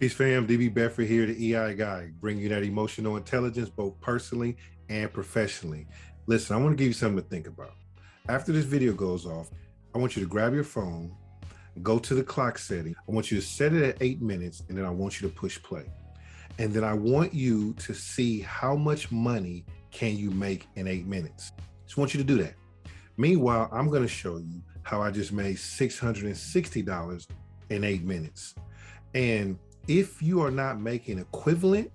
Peace fam, DB Bedford here, the EI guy, bringing you that emotional intelligence both personally and professionally. Listen, I want to give you something to think about. After this video goes off, I want you to grab your phone, go to the clock setting. I want you to set it at 8 minutes, and then I want you to push play. And then I want you to see how much money can you make in 8 minutes. Just want you to do that. Meanwhile, I'm going to show you how I just made $660 in 8 minutes. And if you are not making equivalent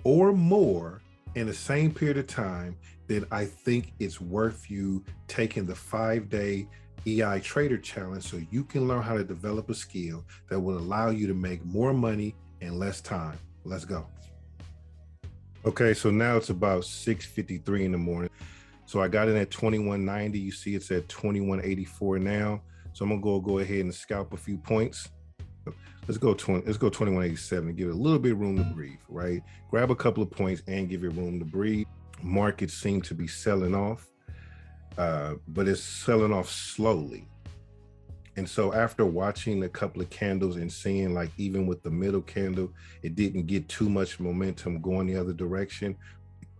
or more in the same period of time, then I think it's worth you taking the 5-day EI Trader Challenge so you can learn how to develop a skill that will allow you to make more money in less time. Let's go. Okay, so now it's about 6:53 in the morning. So I got in at 2190. You see it's at 2184 now. So I'm gonna go ahead and scalp a few points. Let's go 2187 and give it a little bit of room to breathe, right? Grab a couple of points and give it room to breathe. Markets seem to be selling off, but it's selling off slowly. And so after watching a couple of candles and seeing like even with the middle candle, it didn't get too much momentum going the other direction,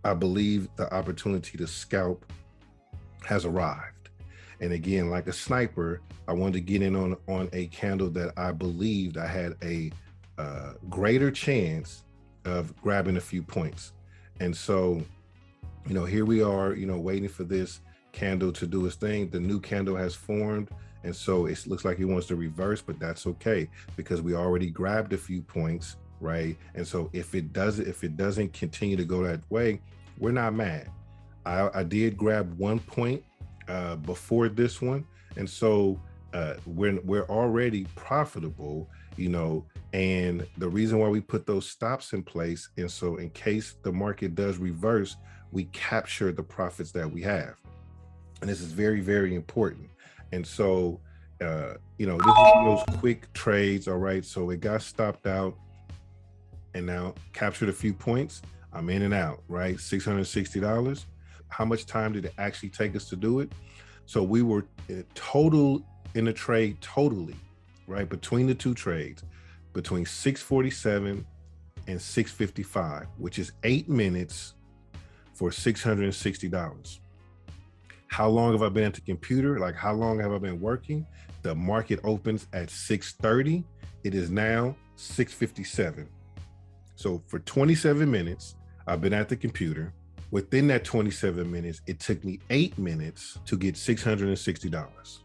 I believe the opportunity to scalp has arrived. And again, like a sniper, I wanted to get in on a candle that I believed I had a greater chance of grabbing a few points. And so, here we are, waiting for this candle to do its thing. The new candle has formed. And so it looks like it wants to reverse, but that's okay because we already grabbed a few points, right? And so if it doesn't continue to go that way, we're not mad. I did grab 1 point before this one, and so we're already profitable, and the reason why we put those stops in place, and so in case the market does reverse, we capture the profits that we have, and this is very, very important. And so this is one of those quick trades. All right, so it got stopped out and now captured a few points. I'm in and out, right? $660. How much time did it actually take us to do it? So we were total in the trade totally, right? Between the two trades, between 647 and 655, which is 8 minutes for $660. How long have I been at the computer? Like how long have I been working? The market opens at 6:30. It is now 6:57. So for 27 minutes, I've been at the computer. Within that 27 minutes, it took me 8 minutes to get $660.